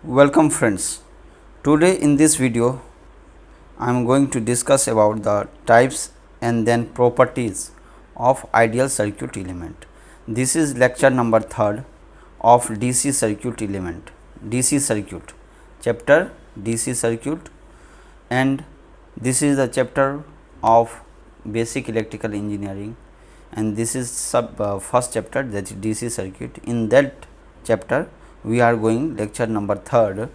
Welcome friends. Today in this video I am going to discuss about the types and then properties of ideal circuit element. This is lecture number 3rd of DC circuit element, DC circuit, chapter DC circuit, and this is the chapter of basic electrical engineering, and this is first chapter, that is DC circuit. In that chapter we are going lecture number 3rd,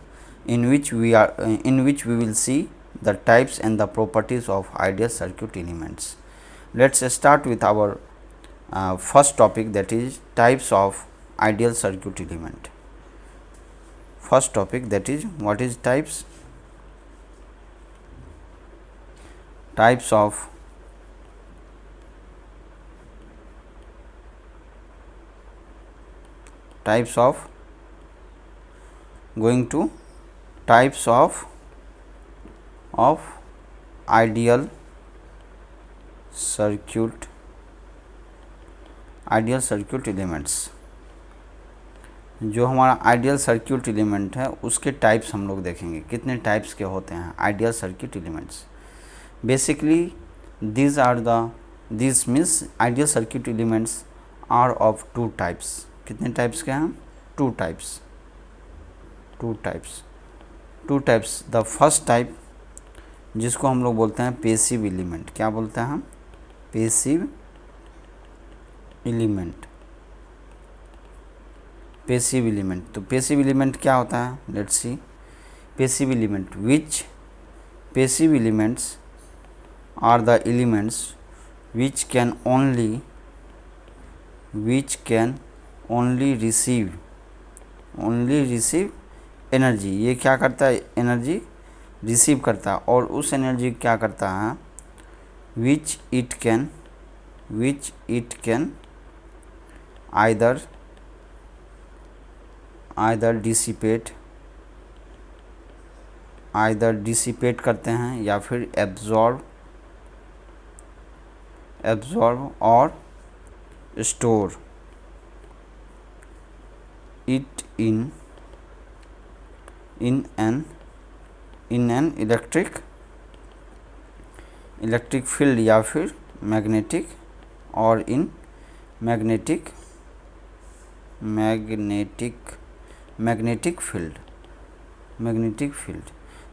in which we will see the types and the properties of ideal circuit elements. Let us start with our first topic, that is types of ideal circuit element. First topic, that is what is types? Types of going to types of ideal circuit elements. जो हमारा ideal circuit element है उसके types हम लोग देखेंगे, कितने types के होते हैं ideal circuit elements. Basically this means ideal circuit elements are of two types. कितने टाइप्स के हैं? Two types. The first type, जिसको हम लोग बोलते हैं पैसिव एलिमेंट. क्या बोलते हैं हम? Passive element. तो पैसिव एलिमेंट क्या होता है? Let's see. Passive elements are the elements which can only receive energy. ये क्या करता है? एनर्जी रिसीव करता है, और उस एनर्जी क्या करता है? which it can either dissipate करते हैं या फिर एब्जॉर्ब और store it in an electric field या फिर मैग्नेटिक फील्ड.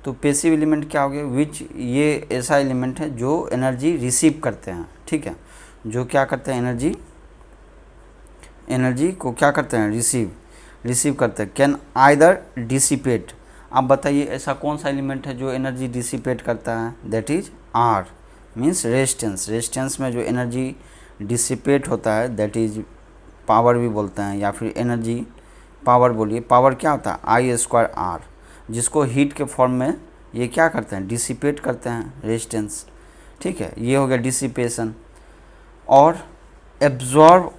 तो पैसिव एलिमेंट क्या हो गया? विच, ये ऐसा एलिमेंट है जो एनर्जी रिसीव करते हैं. ठीक है, जो क्या करते हैं? एनर्जी को क्या करते हैं? रिसीव करते हैं. Can either dissipate. आप बताइए ऐसा कौन सा एलिमेंट है जो एनर्जी डिसिपेट करता है? That is R, means resistance में जो एनर्जी डिसिपेट होता है दैट इज पावर भी बोलते हैं, या फिर एनर्जी पावर बोलिए. पावर क्या होता है? I²R, जिसको हीट के फॉर्म में ये क्या करते हैं? डिसिपेट करते हैं रेजिस्टेंस. ठीक है, ये हो गया डिसिपेशन. और एब्जॉर्ब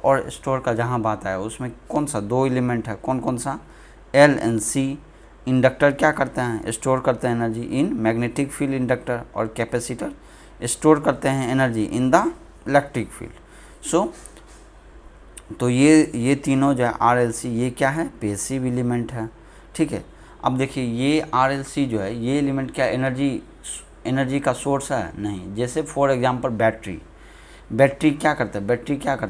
और स्टोर का जहाँ बात आया उसमें कौन सा? दो एलिमेंट है. कौन सा? L and C. इंडक्टर क्या करते हैं? स्टोर करते हैं energy in magnetic field inductor, और कैपेसिटर स्टोर करते हैं energy in the electric field. So तो ये तीनों जो है RLC, ये क्या है? पैसिव एलिमेंट है. ठीक है, अब देखिए ये RLC जो है, ये एलिमेंट क्या एनर्जी का सोर्स है? नहीं. जैसे फॉर एग्जांपल बैटरी क्या करते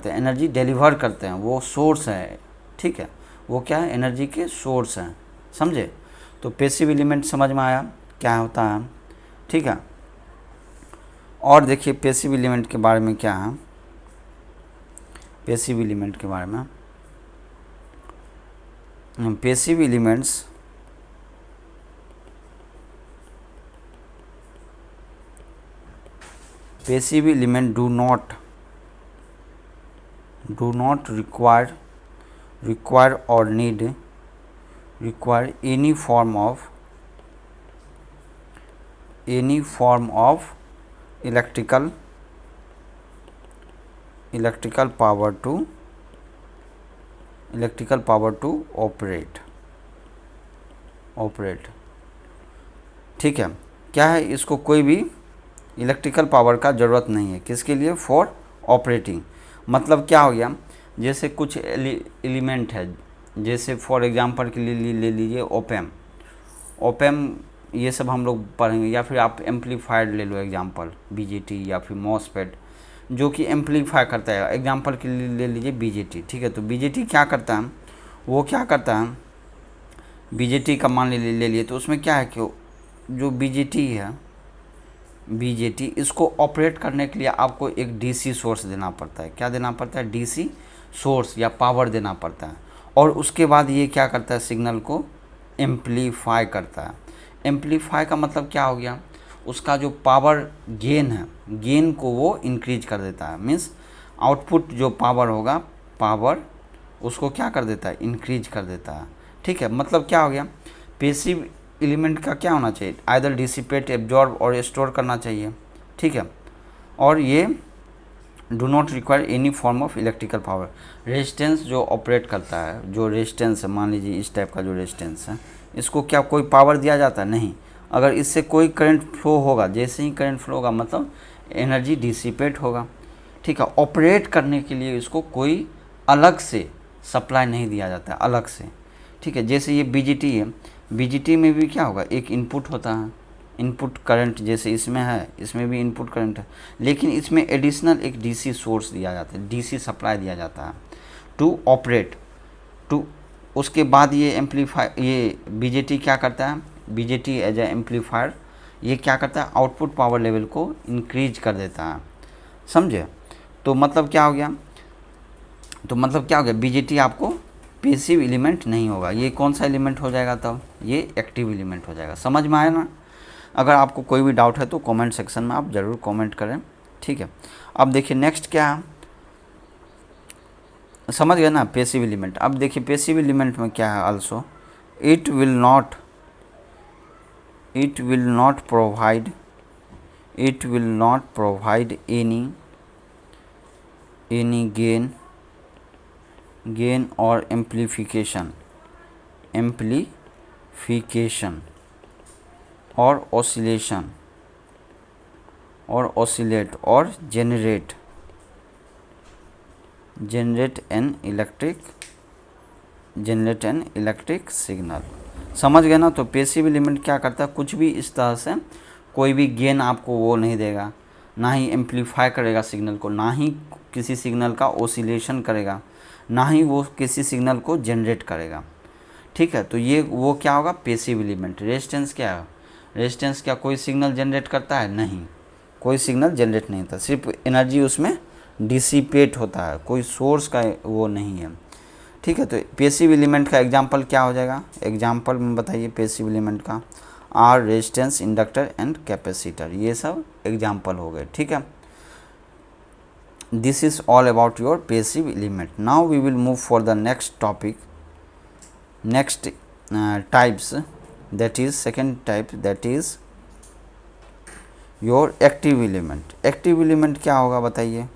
हैं? एनर्जी डिलीवर करते हैं, वो सोर्स है. ठीक है, वो क्या है? एनर्जी के सोर्स हैं. समझे? तो पैसिव एलिमेंट समझ में आया क्या होता है. ठीक है, और देखिए पैसिव एलिमेंट के बारे में क्या है. पैसिव एलिमेंट के बारे में, passive element do not require or require any form of electrical power to operate. ठीक है, क्या है? इसको कोई भी इलेक्ट्रिकल पावर का ज़रूरत नहीं है. किसके लिए? For operating. मतलब क्या हो गया? जैसे कुछ एलिमेंट है, जैसे फॉर एग्जांपल के लिए ले लीजिए ओपेम। ओपेम ये सब हम लोग पढ़ेंगे, या फिर आप एम्पलीफायर ले लो एग्जांपल, बीजेटी या फिर मॉसफेट जो कि एम्पलीफाई करता है। एग्जांपल के लिए ले लीजिए बीजेटी, ठीक है। तो बीजेटी क्या करता है, वो क्या करता है, बीजेटी का मान ले लिए तो उसमें क्या है कि जो बीजेटी है, बीजेटी इसको ऑपरेट करने के लिए आपको एक डीसी सोर्स देना पड़ता है। क्या देना पड़ता है, डीसी सोर्स या पावर देना पड़ता है। और उसके बाद ये क्या करता है, सिग्नल को एम्पलीफाई करता है। एम्पलीफाई का मतलब क्या हो गया, उसका जो पावर गेन है, गेन को वो इंक्रीज कर देता है। मीन्स आउटपुट जो पावर होगा, पावर उसको क्या कर देता है, इंक्रीज कर देता है। ठीक है, मतलब क्या हो गया, पैसिव एलिमेंट का क्या होना चाहिए, आइदर डिसिपेट, एब्जॉर्ब और स्टोर करना चाहिए। ठीक है, और ये do not require any form of electrical power. Resistance जो ऑपरेट करता है, जो रेजिस्टेंस है, मान लीजिए इस टाइप का जो रेजिस्टेंस है, इसको क्या कोई पावर दिया जाता है, नहीं। अगर इससे कोई करंट फ्लो होगा, जैसे ही करंट फ्लो होगा मतलब एनर्जी डिसिपेट होगा। ठीक है, ऑपरेट करने के लिए इसको कोई अलग से सप्लाई नहीं दिया जाता है, अलग से। ठीक है, जैसे ये बीजीटी है, बीजीटी में भी क्या होगा, एक इनपुट होता है, इनपुट करंट जैसे इसमें है, इसमें भी इनपुट करंट है, लेकिन इसमें एडिशनल एक डीसी सोर्स दिया जाता है, डीसी सप्लाई दिया जाता है टू ऑपरेट टू। उसके बाद ये एम्पलीफाई, ये बीजेटी क्या करता है, बीजेटी एज ए एम्पलीफायर, ये क्या करता है, आउटपुट पावर लेवल को इंक्रीज कर देता है, समझे। तो मतलब क्या हो गया, बीजेटी आपको पैसिव एलिमेंट नहीं होगा। ये कौन सा एलिमेंट हो जाएगा, तब ये एक्टिव एलिमेंट हो जाएगा। समझ में आया ना। अगर आपको कोई भी डाउट है तो कमेंट सेक्शन में आप ज़रूर कमेंट करें। ठीक है, अब देखिए नेक्स्ट क्या है, समझ गए ना, पैसिव एलिमेंट। अब देखिए पैसिव एलिमेंट में क्या है, also it will not provide any gain और एम्पलीफिकेशन और ऑसिलेट और जनरेट एन इलेक्ट्रिक सिग्नल। समझ गए ना। तो पैसिव एलिमेंट क्या करता है, कुछ भी इस तरह से कोई भी गेन आपको वो नहीं देगा, ना ही एम्पलीफाई करेगा सिग्नल को, ना ही किसी सिग्नल का ऑसिलेशन करेगा, ना ही वो किसी सिग्नल को जनरेट करेगा। ठीक है, तो ये वो क्या होगा, पैसिव एलिमेंट। रेजिस्टेंस क्या है, रेजिस्टेंस क्या कोई सिग्नल जनरेट करता है, नहीं, कोई सिग्नल जनरेट नहीं होता, सिर्फ एनर्जी उसमें डिसिपेट होता है, कोई सोर्स का वो नहीं है। ठीक है, तो पैसिव एलिमेंट का एग्जांपल क्या हो जाएगा, एग्जांपल में बताइए पैसिव एलिमेंट का, R, resistance, inductor and capacitor, ये सब एग्जांपल हो गए। ठीक है, this is all about your passive element. Now we will move for the next topic, next types, that is second type, that is your active element। Active element क्या होगा बताइए,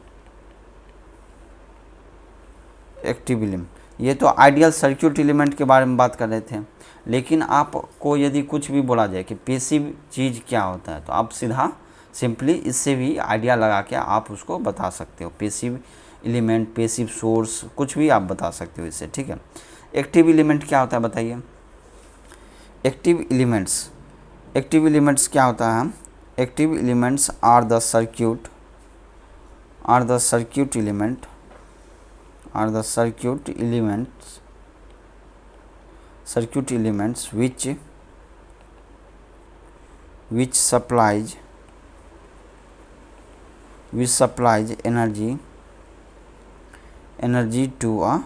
active element, ये तो ideal circuit element के बारे में बात कर रहे थे, लेकिन आपको यदि कुछ भी बोला जाए कि पैसिव चीज़ क्या होता है, तो आप सीधा सिंपली इससे भी आइडिया लगा के आप उसको बता सकते हो, पैसिव एलिमेंट, पैसिव सोर्स, कुछ भी आप बता सकते हो इससे। ठीक है, एक्टिव एलिमेंट क्या होता है बताइए, एक्टिव एलिमेंट्स क्या होता है, active elements are the circuit elements which supplies energy to a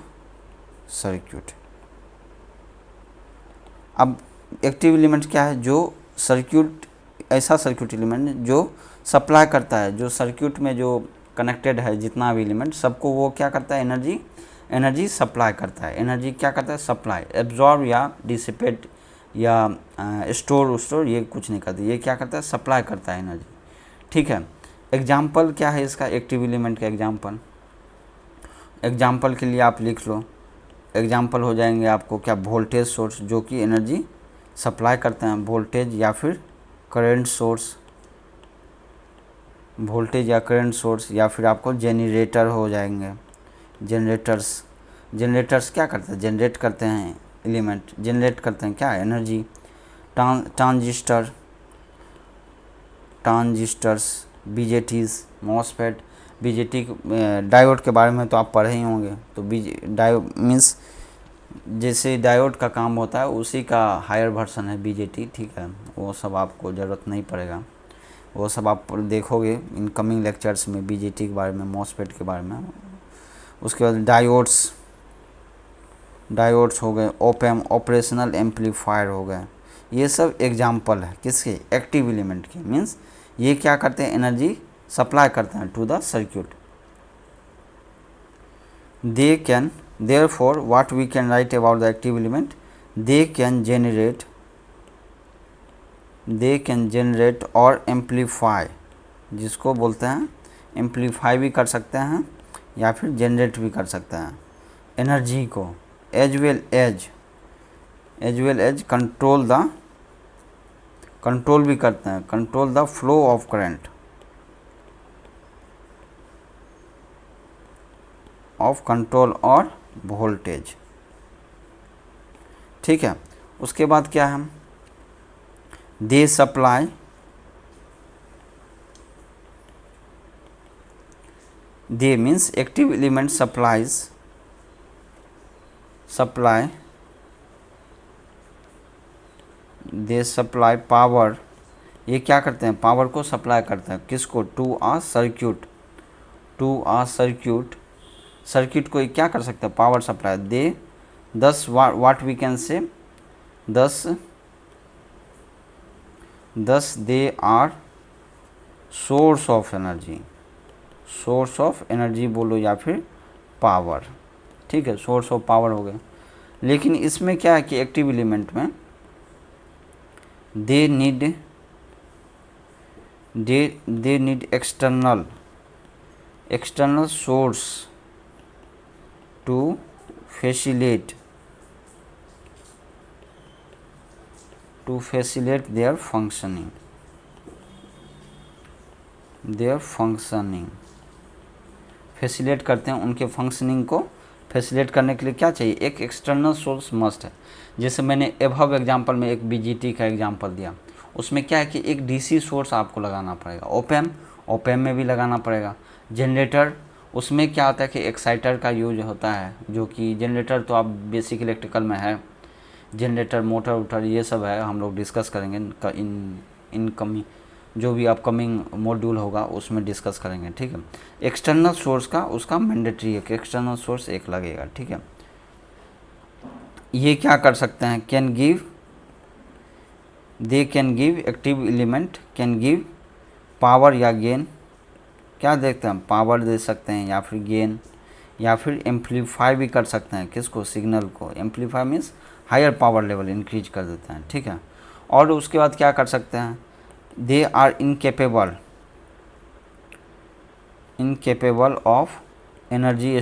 circuit। अब एक्टिव एलिमेंट क्या है, जो सर्किट, ऐसा सर्किट एलिमेंट जो सप्लाई करता है, जो सर्किट में जो कनेक्टेड है जितना भी एलिमेंट, सबको वो क्या करता है, एनर्जी सप्लाई करता है। एनर्जी क्या करता है, सप्लाई, एब्जॉर्ब या डिसिपेट या स्टोर ये कुछ नहीं करती, ये क्या करता है, सप्लाई करता है एनर्जी। ठीक है, एग्जाम्पल क्या है इसका, एक्टिव एलिमेंट का एग्जाम्पल के लिए आप लिख लो, एग्जाम्पल हो जाएंगे आपको क्या, वोल्टेज सोर्स जो कि एनर्जी सप्लाई करते हैं, वोल्टेज या फिर करंट सोर्स, वोल्टेज या करंट सोर्स, या फिर आपको जेनरेटर हो जाएंगे, जनरेटर्स, जनरेटर्स क्या करते हैं, जनरेट करते हैं एलिमेंट, जनरेट करते हैं क्या, energy. Transistors, BJTs, MOSFET, BJT, diode के बारे में तो आप पढ़े ही होंगे। तो डायोड मीन्स जैसे डायोड का काम होता है उसी का हायर वर्जन है बीजेटी, ठीक है। वो सब आपको ज़रूरत नहीं पड़ेगा, वो सब आप देखोगे इन कमिंग लेक्चर्स में, बीजेटी के बारे में, मॉसफेट के बारे में। उसके बाद डायोड्स हो गए, ओपैम, ऑपरेशनल एम्पलीफायर हो गए। ये सब एग्जाम्पल है किसके, एक्टिव एलिमेंट के। मीन्स ये क्या करते हैं, एनर्जी सप्लाई करते हैं to the circuit. They can, therefore what we can write about the active element, they can generate और amplify, जिसको बोलते हैं एम्पलीफाई भी कर सकते हैं या फिर जनरेट भी कर सकते हैं एनर्जी को, एज वेल एज कंट्रोल भी करते हैं, control the flow of current, of control और वोल्टेज, ठीक है। उसके बाद क्या है, they supply, they means active element they supply power. ये क्या करते हैं, पावर को सप्लाई करते हैं किसको, टू आ सर्किट को क्या कर सकते हैं, power supply. They 10 watt we can say 10 they are source of energy बोलो या फिर पावर, ठीक है, सोर्स ऑफ पावर हो गए। लेकिन इसमें क्या है कि एक्टिव एलिमेंट में they need external source to facilitate their functioning, facilitate करते हैं उनके फंक्शनिंग को। फैसिलेट करने के लिए क्या चाहिए, एक एक्सटर्नल सोर्स मस्ट है। जैसे मैंने एबव एग्जांपल में एक बीजीटी का एग्जांपल दिया, उसमें क्या है कि एक डीसी सोर्स आपको लगाना पड़ेगा, ओपैम में भी लगाना पड़ेगा। जनरेटर, उसमें क्या होता है कि एक्साइटर का यूज होता है, जो कि जनरेटर तो आप बेसिक इलेक्ट्रिकल में है, जनरेटर, मोटर वोटर ये सब है, हम लोग डिस्कस करेंगे इन कमिंग, जो भी अपकमिंग मॉड्यूल होगा उसमें डिस्कस करेंगे, ठीक है। एक्सटर्नल सोर्स का उसका मैंडेटरी है कि एक्सटर्नल सोर्स एक लगेगा, ठीक है। ये क्या कर सकते हैं, active element can give power या गेन, क्या देखते हैं, पावर दे सकते हैं या फिर गेन, या फिर एम्पलीफाई भी कर सकते हैं किसको, सिग्नल को। Amplify means higher power level increase कर देते हैं, ठीक है। और उसके बाद क्या कर सकते हैं, they are incapable of energy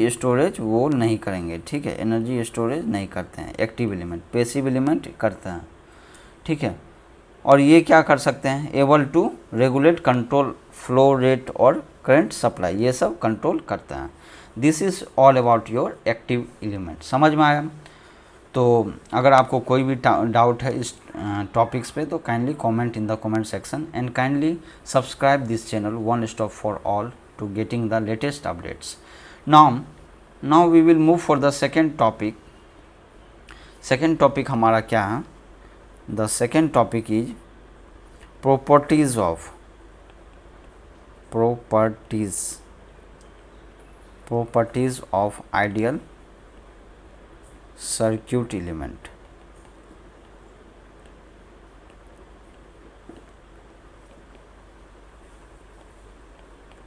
storage वो नहीं करेंगे, ठीक है, एनर्जी स्टोरेज नहीं करते हैं एक्टिव एलिमेंट, पैसिव एलिमेंट करते हैं, ठीक है। और ये क्या कर सकते हैं, able to regulate control flow rate और करंट सप्लाई, ये सब कंट्रोल करते हैं। This is all about your active element. समझ में आया? तो अगर आपको कोई भी डाउट है इस टॉपिक्स पे तो kindly comment in the comment section and kindly subscribe this channel one stop for all to getting the latest updates. Now we will move for the second topic. Second topic हमारा क्या है, the second topic is properties of ideal circuit element।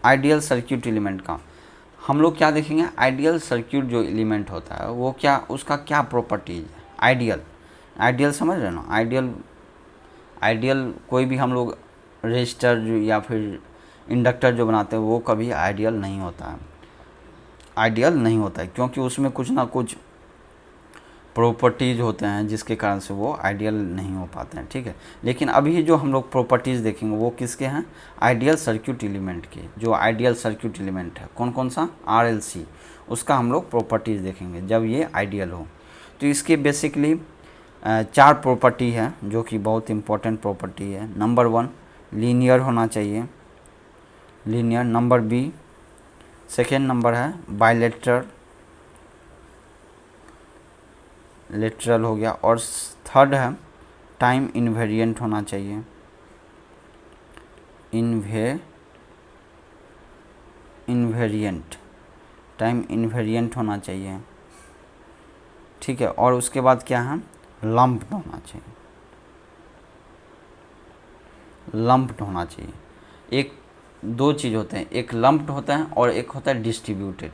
Ideal circuit element का हम लोग क्या देखेंगे, ideal circuit जो element होता है वो क्या, उसका क्या प्रॉपर्टीज है। आइडियल समझ रहे हो ना, आइडियल कोई भी हम लोग रेजिस्टर जो या फिर इंडक्टर जो बनाते हैं वो कभी आइडियल नहीं होता है, क्योंकि उसमें कुछ ना कुछ प्रॉपर्टीज़ होते हैं जिसके कारण से वो आइडियल नहीं हो पाते हैं, ठीक है। लेकिन अभी जो हम लोग प्रॉपर्टीज़ देखेंगे वो किसके हैं, आइडियल सर्किट एलिमेंट के। जो आइडियल सर्किट एलिमेंट है कौन कौन सा, RLC, उसका हम लोग प्रॉपर्टीज़ देखेंगे जब ये आइडियल हो। तो इसके बेसिकली 4 प्रॉपर्टी है जो कि बहुत इंपॉर्टेंट प्रॉपर्टी है। नंबर 1 लीनियर होना चाहिए, linear. Number b, second number है बायलेटरल, लेटरल हो गया। और थर्ड है टाइम इन्वेरिएंट होना चाहिए, इन्वेरिएंट, टाइम इन्वेरिएंट होना चाहिए, ठीक है। और उसके बाद क्या है, लंप्ड होना चाहिए, लंप्ड होना चाहिए। एक दो चीज़ होते हैं, एक लंप्ड होता है और एक होता है डिस्ट्रीब्यूटेड।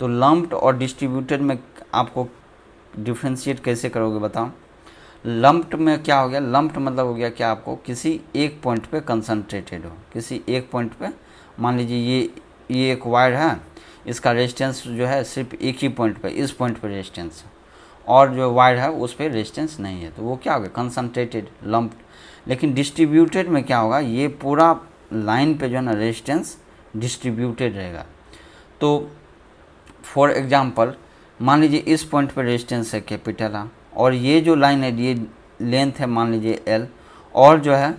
तो लंप्ड और डिस्ट्रीब्यूटेड में आपको डिफ्रेंशिएट कैसे करोगे बताओ। लंप्ड में क्या हो गया, लंप्ड मतलब हो गया क्या, आपको किसी एक पॉइंट पे कंसंट्रेटेड हो, किसी एक पॉइंट पे। मान लीजिए ये एक वायर है, इसका रेजिस्टेंस जो है सिर्फ एक ही पॉइंट पे, इस पॉइंट पे रेजिस्टेंस है, और जो वायर है उस पर रेजिस्टेंस नहीं है, तो वो क्या हो गया, कंसंट्रेटेड, लंप्ड। लेकिन डिस्ट्रीब्यूटेड में क्या होगा, ये पूरा लाइन पे जो है ना रेजिस्टेंस डिस्ट्रीब्यूटेड रहेगा। तो फॉर एग्जांपल मान लीजिए इस पॉइंट पर रेजिस्टेंस है कैपिटल है, और ये जो लाइन है ये लेंथ है मान लीजिए L, और जो है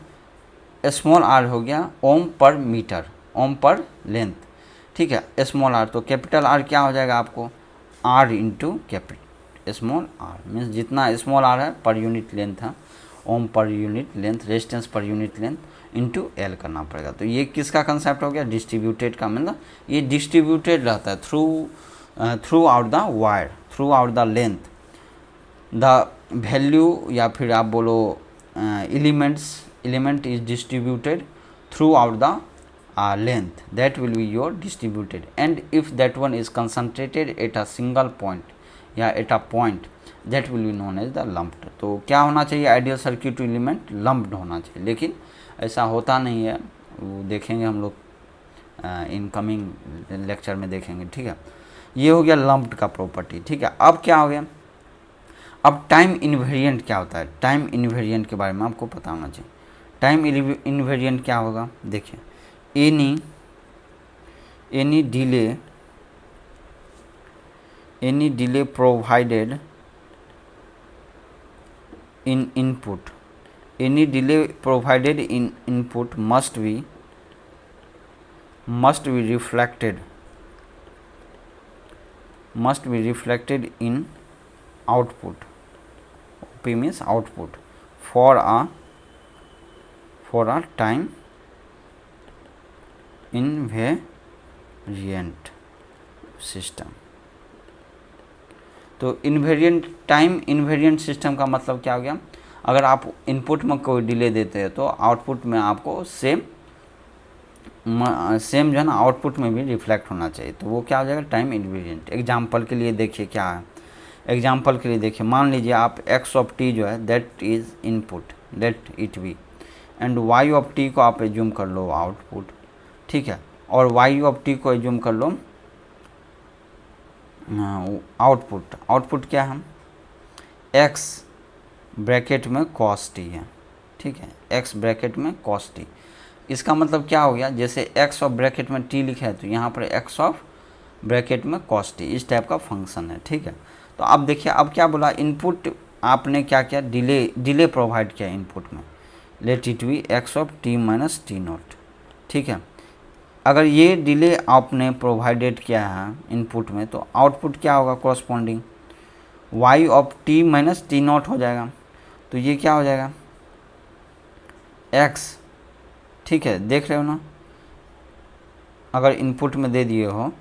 स्मॉल r हो गया ओम पर मीटर, ओम पर लेंथ, ठीक है। स्मॉल r, तो कैपिटल R क्या हो जाएगा आपको, R into capital small r, means जितना स्मॉल r है पर यूनिट लेंथ है, ohm per unit length, resistance per unit length into L करना पड़ेगा। तो ये किसका कंसेप्ट हो गया, डिस्ट्रीब्यूटेड का। मतलब ये डिस्ट्रीब्यूटेड रहता है through out the wire, through out the length, the value, या फिर आप बोलो element is distributed through out the length, that will be your distributed, and if that one is concentrated at a single point या at a point, that will be known as the lumped। तो क्या होना चाहिए, ideal circuit element lumped होना चाहिए, लेकिन ऐसा होता नहीं है, वो देखेंगे हम लोग इनकमिंग लेक्चर में देखेंगे, ठीक है। ये हो गया लम्प्ड का प्रॉपर्टी, ठीक है। अब क्या हो गया, अब टाइम इन्वेरिएंट क्या होता है, टाइम इन्वेरिएंट के बारे में आपको पता होना चाहिए। टाइम इन्वेरिएंट क्या होगा, देखिए, any delay provided in input, any delay provided in input must be reflected in output. OP means output for a time invariant system. तो इन्वेरिएंट, टाइम इन्वेरिएंट सिस्टम का मतलब क्या हो गया, अगर आप इनपुट में कोई डिले देते हैं तो आउटपुट में आपको सेम जो है ना आउटपुट में भी रिफ्लेक्ट होना चाहिए, तो वो क्या हो जाएगा, टाइम इन्वेरिएंट। एग्जांपल के लिए देखिए क्या है, एग्जांपल के लिए देखिए, मान लीजिए आप x ऑफ t जो है that is input, let it be, and y of t को आप एज्यूम कर लो आउटपुट, ठीक है, और y ऑफ t को एज्यूम कर लो आउटपुट। आउटपुट क्या है, x ब्रैकेट में cos t है, ठीक है, x ब्रैकेट में cos t। इसका मतलब क्या हो गया, जैसे x ऑफ ब्रैकेट में t लिखा है तो यहाँ पर x ऑफ ब्रैकेट में cos t, इस टाइप का फंक्शन है, ठीक है। तो अब देखिए, अब क्या बोला, इनपुट आपने क्या किया, डिले प्रोवाइड किया इनपुट में, let it be x of t minus T not, ठीक है। अगर ये डिले आपने प्रोवाइडेड किया है इनपुट में, तो आउटपुट क्या होगा, corresponding y of t minus T not हो जाएगा। तो ये क्या हो जाएगा, x, ठीक है, देख रहे हो ना, अगर इनपुट में दे दिए हो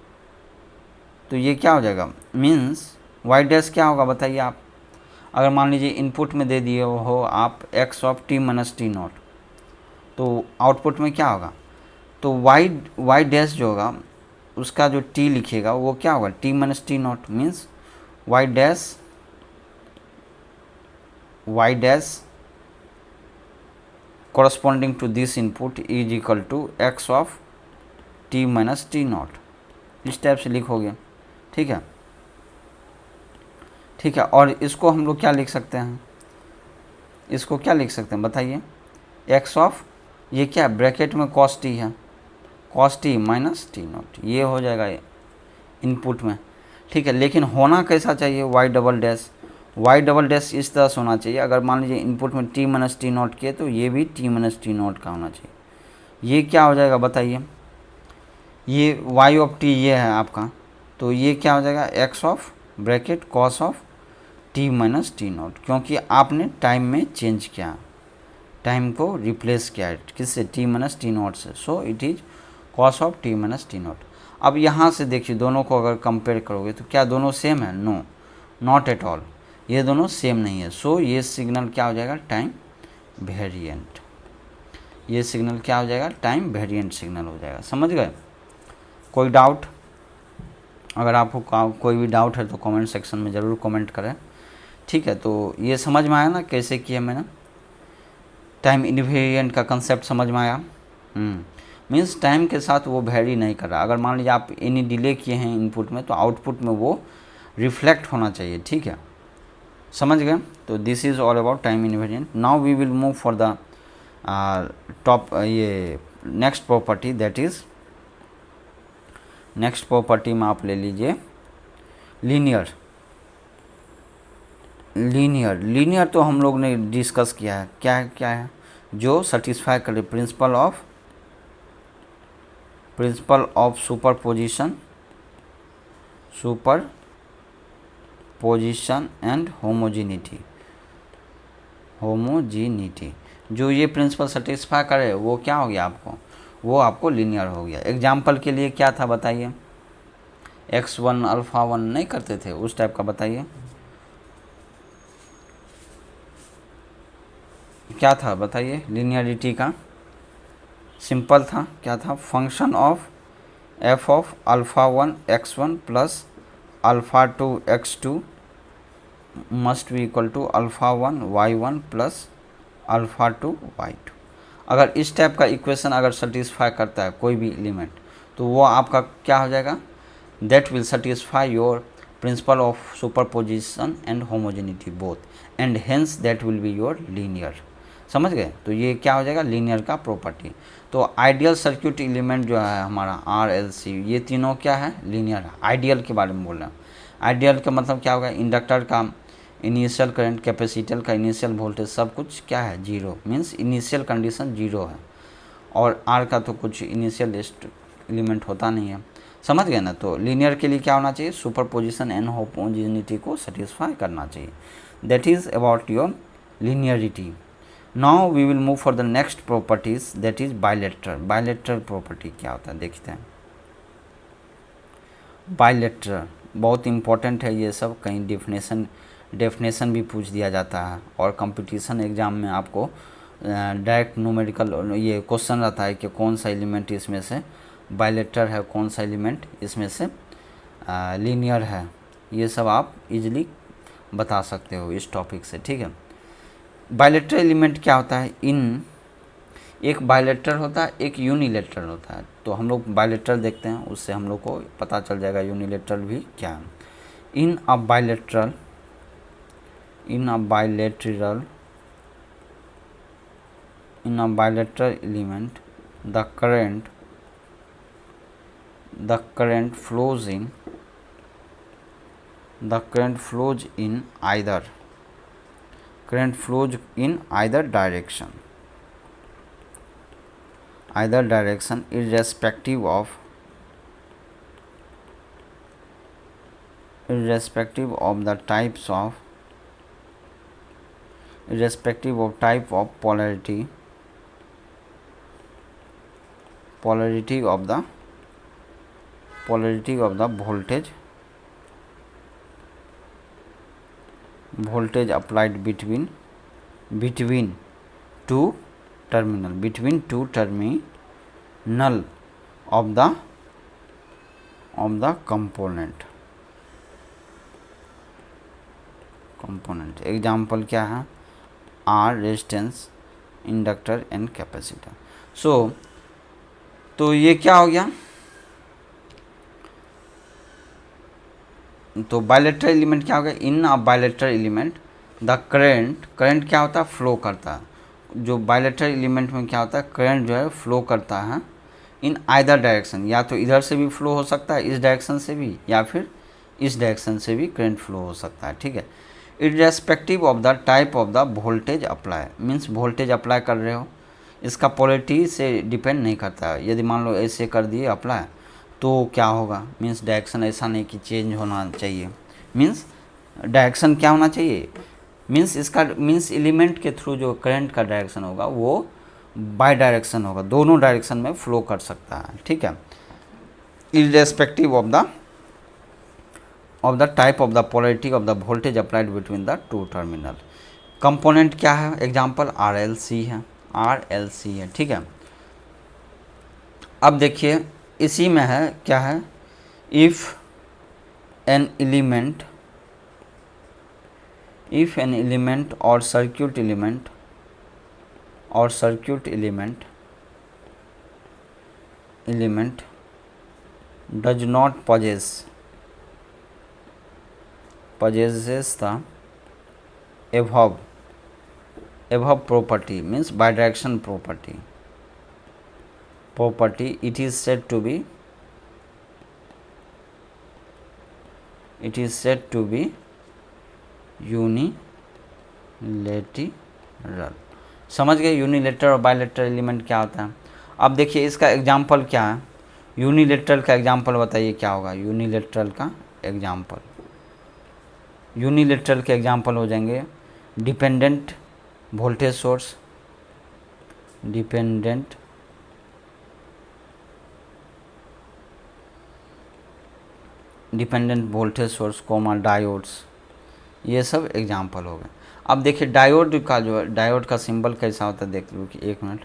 तो ये क्या हो जाएगा, मीन्स y डैश क्या होगा बताइए आप, अगर मान लीजिए इनपुट में दे दिए हो आप x of t minus T not, तो आउटपुट में क्या होगा, तो y डैश जो होगा उसका जो t लिखेगा वो क्या होगा, t minus T not, means y dash corresponding to this input is equal to x of t minus T not, इस टाइप से लिखोगे, ठीक है, ठीक है। और इसको हम लोग क्या लिख सकते हैं, इसको क्या लिख सकते हैं बताइए, एक्स ऑफ, ये क्या ब्रैकेट में कॉस टी है, cos T minus T not, ये हो जाएगा इनपुट में। ठीक है, लेकिन होना कैसा चाहिए, y double dash, y double dash इस तरह से होना चाहिए। अगर मान लीजिए इनपुट में टी माइनस टी नॉट किए तो ये भी टी माइनस टी नॉट का होना चाहिए। ये क्या हो जाएगा बताइए, ये वाई ऑफ टी ये है आपका, तो ये क्या हो जाएगा x of bracket cos of T minus T not, क्योंकि आपने टाइम में चेंज किया, टाइम को रिप्लेस किया है किससे, टी माइनस टी नॉट से, so it is cos of T minus T not. अब यहाँ से देखिए दोनों को अगर कंपेयर करोगे तो क्या दोनों सेम है, नो नॉट एट ऑल, ये दोनों सेम नहीं है। सो ये सिग्नल क्या हो जाएगा, टाइम वेरिएंट, ये सिग्नल क्या हो जाएगा, टाइम वेरिएंट सिग्नल हो जाएगा। समझ गए, कोई डाउट, अगर आपको कोई भी डाउट है तो कमेंट सेक्शन में ज़रूर कमेंट करें। ठीक है, तो ये समझ में आया ना कैसे किया मैंने, टाइम इनवेरिएंट का कंसेप्ट समझ में आया। मीन्स टाइम के साथ वो वेरी नहीं कर रहा। अगर मान लीजिए आप एनी डिले किए हैं इनपुट में तो आउटपुट में वो रिफ्लेक्ट होना चाहिए। ठीक है, समझ गए। तो this is all about time invariant. Now we will move for the top ये next property, that is next property में आप ले लीजिए लीनियर। लीनियर तो हम लोग ने डिस्कस किया है, क्या है, जो सेटिस्फाई करे principle of superposition and homogeneity. जो ये प्रिंसिपल सेटिस्फाई करे वो क्या हो गया आपको, वो आपको लीनियर हो गया। एग्जाम्पल के लिए क्या था बताइए, x1 अल्फ़ा 1 नहीं करते थे उस टाइप का, बताइए क्या था, बताइए लीनियरिटी का सिंपल था, क्या था, function of f of alpha 1 x1 plus alpha 2 x2 must be equal to alpha 1 y1 plus alpha 2 y2। अगर इस टाइप का इक्वेशन अगर सेटिस्फाई करता है कोई भी एलिमेंट तो वो आपका क्या हो जाएगा, that will satisfy your principle of superposition and homogeneity both and hence that will be your linear. समझ गए, तो ये क्या हो जाएगा लीनियर का प्रॉपर्टी। तो आइडियल सर्किट एलिमेंट जो है हमारा आर एल सी, ये तीनों क्या है, लीनियर है। आइडियल के बारे में बोल रहे हैं, आइडियल का मतलब क्या होगा, इंडक्टर का इनिशियल करंट, कैपेसिटर का इनिशियल वोल्टेज सब कुछ क्या है, zero, means initial condition zero है। और आर का तो कुछ इनिशियल एलिमेंट होता नहीं है। समझ गए ना। तो लीनियर के लिए क्या होना चाहिए, सुपरपोजिशन एंड होमोजेनिटी को सेटिस्फाई करना चाहिए। That is about your linearity. Now we will move for the next properties, that is bilateral. Bilateral property क्या होता है देखते हैं। बायलेटरल बहुत इंपॉर्टेंट है ये सब, कहीं डेफिनेशन भी पूछ दिया जाता है और कंपटीशन एग्ज़ाम में आपको डायरेक्ट न्यूमेरिकल ये क्वेश्चन रहता है कि कौन सा एलिमेंट इसमें से बायलेटरल है, कौन सा एलिमेंट इसमें से लीनियर है। ये सब आप इजीली बता सकते हो इस टॉपिक से। ठीक है, बायलेटरल एलिमेंट क्या होता है, इन एक बायलेटरल होता है, एक यूनिलेटरल होता है। तो हम लोग बायलेटरल देखते हैं, उससे हम लोग को पता चल जाएगा यूनिलेटरल भी क्या है। इन अ bilateral element the current flows in either direction irrespective of the type of polarity of the voltage applied between two terminal of the component। Example क्या है, R resistance, inductor and capacitor. So तो ये क्या हो गया, तो bilateral element क्या होगा, इन अ बायलेटरल एलिमेंट द करंट क्या होता है, फ्लो करता है। जो बायलेटरल एलिमेंट में क्या होता है, करंट जो है फ्लो करता है इन आइदर डायरेक्शन, या तो इधर से भी फ्लो हो सकता है, इस डायरेक्शन से भी, या फिर इस डायरेक्शन से भी करंट फ्लो हो सकता है, ठीक है। Irrespective of the type of the voltage apply, means voltage apply कर रहे हो, इसका पोलैरिटी से डिपेंड नहीं करता है। यदि मान लो ऐसे कर दिए अप्लाई तो क्या होगा, मीन्स डायरेक्शन ऐसा नहीं कि चेंज होना चाहिए, मीन्स डायरेक्शन क्या होना चाहिए, मीन्स इसका मीन्स एलिमेंट के थ्रू जो करंट का डायरेक्शन होगा वो बाई डायरेक्शन होगा, दोनों डायरेक्शन में फ्लो कर सकता है, ठीक है। Irrespective of the type of the polarity of the voltage applied between the two terminal. Component क्या है, एग्जांपल RLC है, RLC है, ठीक है। अब देखिए इसी में है क्या है, if an element or circuit element does not possesses the above property, means bidirection property, it is said to be unilateral. समझ गए यूनिलेटरल और बायलेटरल एलिमेंट क्या होता है। अब देखिए इसका एग्जांपल क्या है, यूनिलेटरल का एग्जांपल बताइए क्या होगा, यूनिलेटरल के एग्जांपल हो जाएंगे dependent voltage source, comma diodes, ये सब एग्जांपल हो गए। अब देखिए डायोड का जो है, डायोड का सिंबल कैसा होता है देख लो कि एक मिनट,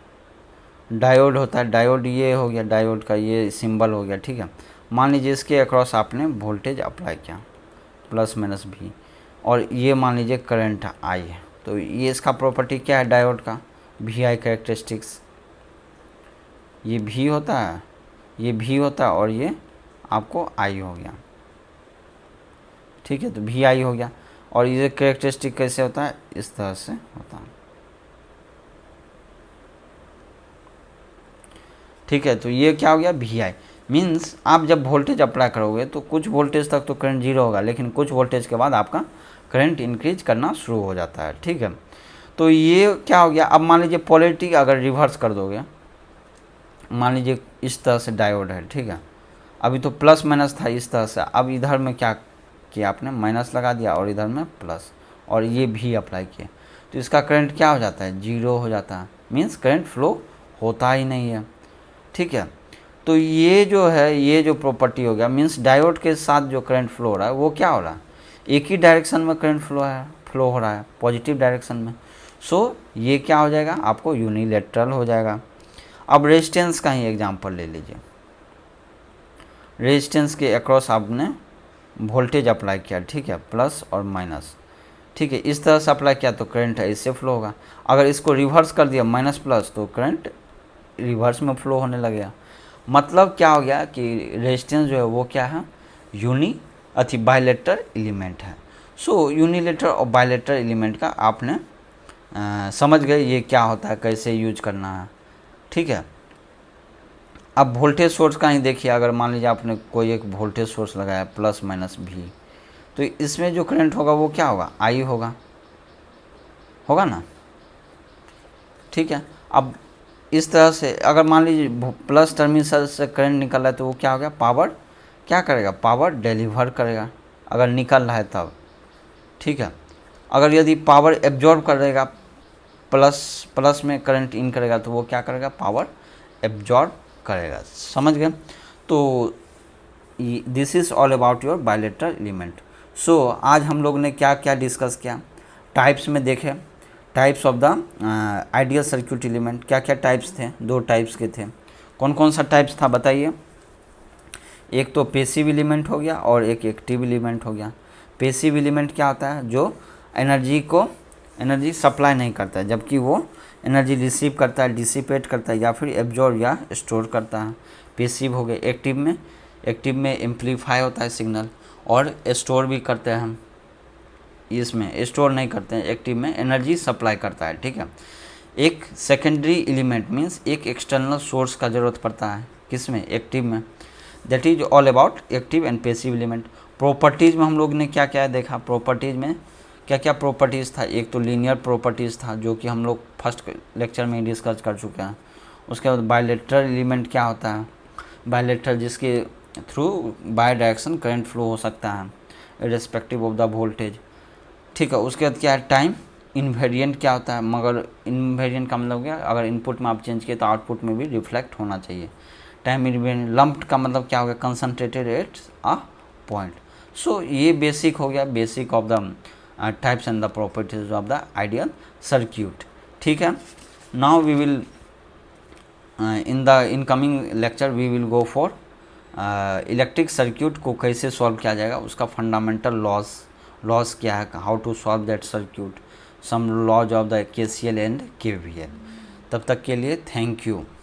डायोड होता है, डायोड ये हो गया, डायोड का ये सिंबल हो गया, ठीक है। मान लीजिए इसके अक्रॉस आपने वोल्टेज अप्लाई किया +- और ये मान लीजिए करंट I है, तो ये इसका प्रॉपर्टी क्या है डायोड का, VI कैरेक्टरिस्टिक्स, ये V होता है, और ये आपको I हो गया, ठीक है। तो VI हो गया, और ये कैरेक्टरिस्टिक कैसे होता है, इस तरह से होता है, ठीक है। तो ये क्या हो गया VI, मीन्स आप जब वोल्टेज अप्लाई करोगे तो कुछ वोल्टेज तक तो करंट 0 होगा, लेकिन कुछ वोल्टेज के बाद आपका करंट इंक्रीज करना शुरू हो जाता है, ठीक है। तो ये क्या हो गया, अब मान लीजिए पोलैरिटी अगर रिवर्स कर दोगे, मान लीजिए इस तरह से डायोड है, ठीक है, अभी तो प्लस माइनस था इस तरह से, अब इधर में क्या किया आपने, माइनस लगा दिया और इधर में प्लस, और ये भी अप्लाई किया, तो इसका करंट क्या हो जाता है, 0 हो जाता है, मीन्स करंट फ्लो होता ही नहीं है, ठीक है। तो ये जो है, ये जो प्रॉपर्टी हो गया, मीन्स डायोड के साथ जो करंट फ्लो हो रहा है वो क्या हो रहा है, एक ही डायरेक्शन में करंट फ्लो हो रहा है, पॉजिटिव डायरेक्शन में। सो ये क्या हो जाएगा, आपको यूनिलेटरल हो जाएगा। अब रेजिस्टेंस का ही एग्जांपल ले लीजिए, रेजिस्टेंस के अक्रॉस आपने वोल्टेज अप्लाई किया, ठीक है, प्लस और माइनस, ठीक है, इस तरह से अप्लाई किया तो करंट है इससे फ्लो होगा। अगर इसको रिवर्स कर दिया माइनस प्लस, तो करंट रिवर्स में फ्लो होने लगेगा। मतलब क्या हो गया कि रेजिस्टेंस जो है वो क्या है, बायलेटरल एलिमेंट है। सो यूनिलेटरल और बायलेटरल एलिमेंट का आपने समझ गए ये क्या होता है, कैसे यूज करना है, ठीक है। अब वोल्टेज सोर्स का ही देखिए, अगर मान लीजिए आपने कोई एक वोल्टेज सोर्स लगाया +- V, तो इसमें जो करंट होगा वो क्या होगा, I होगा ना, ठीक है। अब इस तरह से अगर मान लीजिए प्लस टर्मिनल से करंट निकल रहा है तो वो क्या हो गया, पावर क्या करेगा, पावर डिलीवर करेगा, अगर निकल रहा है तब, ठीक है। अगर यदि पावर एब्जॉर्ब करेगा, प्लस में करंट इन करेगा तो वो क्या करेगा, पावर एब्जॉर्ब करेगा, समझ गए। तो this is all about your bilateral element. So आज हम लोग ने क्या क्या डिस्कस किया, टाइप्स में देखे, types of the ideal circuit element, क्या क्या टाइप्स थे, 2 टाइप्स के थे, कौन कौन सा टाइप्स था बताइए। एक तो पैसिव एलिमेंट हो गया और एक एक्टिव एलिमेंट हो गया। पैसिव एलिमेंट क्या होता है, जो एनर्जी सप्लाई नहीं करता है, जबकि वो एनर्जी रिसीव करता है, डिसिपेट करता है, या फिर एब्जॉर्ब या स्टोर करता है, पैसिव हो गया। एक्टिव में एम्प्लीफाई होता है सिग्नल, और स्टोर भी करते हैं हम, इसमें स्टोर नहीं करते हैं, एक्टिव में एनर्जी सप्लाई करता है, ठीक है। एक सेकेंडरी एलिमेंट मीन्स एक एक्सटर्नल सोर्स का ज़रूरत पड़ता है, किसमें, एक्टिव में। That is all about active and passive element. Properties में हम लोग ने क्या क्या देखा, प्रॉपर्टीज़ में क्या क्या प्रॉपर्टीज़ था, एक तो लीनियर प्रॉपर्टीज़ था जो कि हम लोग फर्स्ट लेक्चर में ही डिस्कस कर चुके हैं। उसके बाद बायलेटरल एलिमेंट क्या होता है, बायलेटरल जिसके through bi direction current flow हो सकता है इर्रेस्पेक्टिव ऑफ द वोल्टेज, ठीक है। उसके बाद क्या है, टाइम इन्वेरिएंट क्या होता है, मगर इन्वेरिएंट का मतलब क्या, अगर इनपुट में आप चेंज किए तो आउटपुट में भी रिफ्लेक्ट होना चाहिए। टाइम इन्वेरिएंट, लम्प्ड का मतलब क्या हो गया, concentrated at a point. So ये बेसिक हो गया, basic of the types and the properties of the ideal circuit, ठीक है। Now we will in the incoming lecture we will go for electric circuit को कैसे सॉल्व किया जाएगा, उसका फंडामेंटल लॉज क्या है, how to solve that circuit, some laws of the KCL and KVL। तब तक के लिए थैंक यू।